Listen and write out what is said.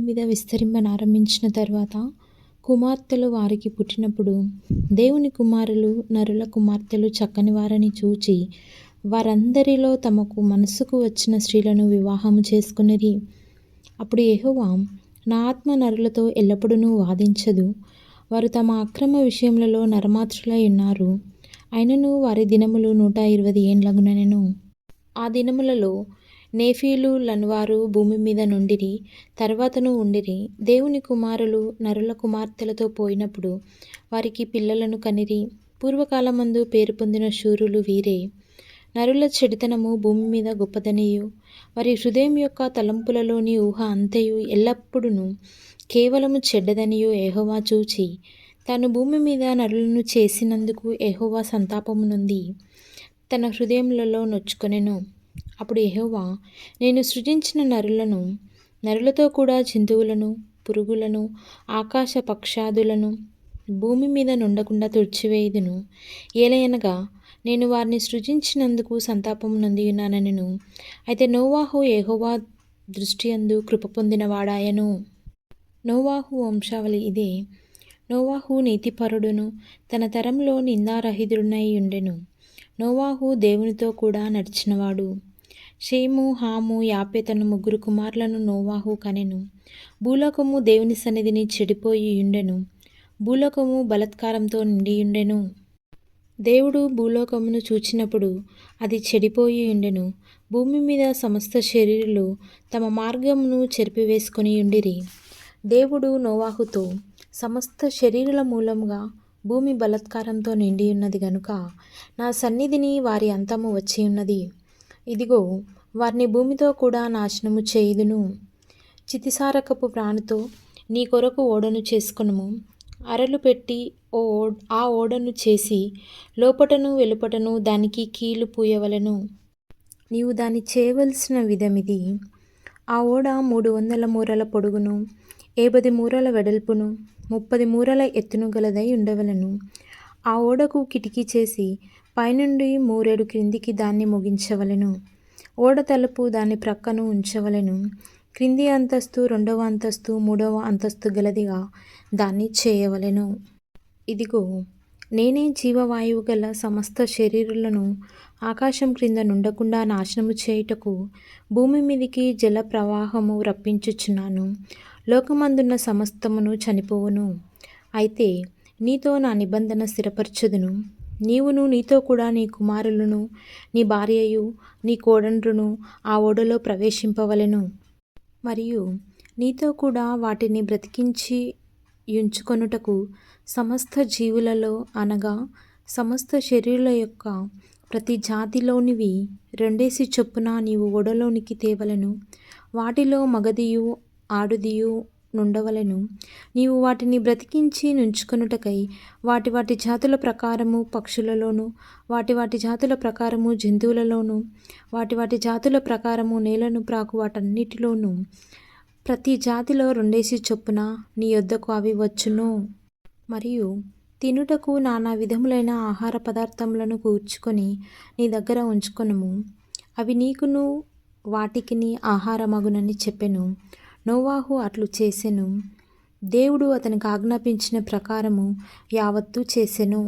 మీద విస్తరింపనారంభించిన తర్వాత కుమార్తెలు వారికి పుట్టినప్పుడు దేవుని కుమారులు నరుల కుమార్తెలు చక్కని వారని చూచి వారందరిలో తమకు మనసుకు వచ్చిన స్త్రీలను వివాహము చేసుకునిరి. అప్పుడు యెహోవా, నా ఆత్మ నరులతో ఎల్లప్పుడూ వాదించదు, వారు తమ అక్రమ విషయములలో నరమాత్రులై ఉన్నారు. అయినను వారి దినములు 120 ఏండ్లగునెను. ఆ దినములలో నేఫీలు లనువారు భూమి మీద నుండిరి, తర్వాతను ఉండిరి. దేవుని కుమారులు నరుల కుమార్తెలతో పోయినప్పుడు వారికి పిల్లలను కనిరి. పూర్వకాలమందు పేరు పొందిన శూరులు వీరే. నరుల చెడుతనము భూమి మీద గొప్పదనియు వారి హృదయం యొక్క తలంపులలోని ఊహ అంతయు ఎల్లప్పుడూ కేవలము చెడ్డదనియు యెహోవా చూచి తాను భూమి మీద నరులను చేసినందుకు యెహోవా సంతాపము నొంది తన హృదయములలో నొచ్చుకొనెను. అప్పుడు యెహోవా, నేను సృజించిన నరులతో కూడా జంతువులను, పురుగులను, ఆకాశ పక్షాదులను భూమి మీద నుండకుండా తుడిచివేయుదును. ఏలయనగా నేను వారిని సృజించినందుకు సంతాపము నొందియున్నానెను. అయితే నోవాహు యెహోవా దృష్టియందు కృప పొందినవాడాయెను. నోవాహు వంశావళి ఇదే. నోవాహు నీతిపరుడును తన తరంలో నిందారహితుడునై ఉండెను. నోవాహు దేవునితో కూడా నడిచినవాడు. షేము, హాము, యాపెతను 3 కుమారులను నోవాహు కనెను. భూలోకము దేవుని సన్నిధిని చెడిపోయి ఉండెను. భూలోకము బలాత్కారంతో నిండియుండెను. దేవుడు భూలోకమును చూచినప్పుడు అది చెడిపోయి ఉండెను. భూమి మీద సమస్త శరీరులు తమ మార్గమును చెరిపివేసుకొని ఉండిరి. దేవుడు నోవాహుతో, సమస్త శరీరుల మూలముగా భూమి బలాత్కారంతో నిండియున్నది గనుక నా సన్నిధిని వారి అంతము వచ్చియున్నది. ఇదిగో, వారిని భూమితో కూడా నాశనము చేయుదును. చితిసారకపు ప్రాణితో నీ కొరకు ఓడను చేసుకొనుము. అరలు పెట్టి ఆ ఓడను చేసి లోపటను వెలుపటను దానికి కీలు పూయవలెను. నీవు దాన్ని చేయవలసిన విధమిది. ఆ ఓడ 300 మూరల పొడుగును, 50 మూరల వెడల్పును, 30 మూరల ఎత్తును గలదై ఉండవలెను. ఆ ఓడకు కిటికీ చేసి పైనుండి మూరెడు క్రిందికి దాన్ని ముగించవలెను. ఓడ తలుపు దాని ప్రక్కను ఉంచవలెను. క్రింది అంతస్తు 2వ అంతస్తు 3వ అంతస్తు గలదిగా దాన్ని చేయవలెను. ఇదిగో, నేనే జీవవాయువు గల సమస్త శరీరులను ఆకాశం క్రింద నుండకుండా నాశనము చేయుటకు భూమి మీదికి జల ప్రవాహము రప్పించుచున్నాను. లోకమందున్న సమస్తమును చనిపోవును. అయితే నీతో నా నిబంధన స్థిరపరచుదును. నీవును నీతో కూడా నీ కుమారులను, నీ భార్యయు, నీ కోడండ్రును ఆ ఓడలో ప్రవేశింపవలెను. మరియు నీతో కూడా వాటిని బ్రతికించి యుంచుకొనుటకు సమస్త జీవులలో అనగా సమస్త శరీరుల యొక్క ప్రతి జాతిలోనివి 2 చొప్పున నీవు ఓడలోనికి తేవలెను. వాటిలో మగదియు ఆడుదియు నుండవలెను. నీవు వాటిని బ్రతికించి నుంచుకొనుటకై వాటి జాతుల ప్రకారము పక్షులలోను, వాటి జాతుల ప్రకారము జంతువులలోను, వాటి జాతుల ప్రకారము నేలను ప్రాకు వాటన్నిటిలోను ప్రతి జాతిలో 2 చొప్పున నీ యొద్దకు అవి వచ్చును. మరియు తినుటకు నానా విధములైన ఆహార పదార్థములను కూర్చుకొని నీ దగ్గర ఉంచుకొనుము. అవి నీకును వాటికిని ఆహారమగునని చెప్పెను. నోవాహు అట్లు చేసెను. దేవుడు అతనికి ఆజ్ఞాపించిన ప్రకారము యావత్తూ చేసెను.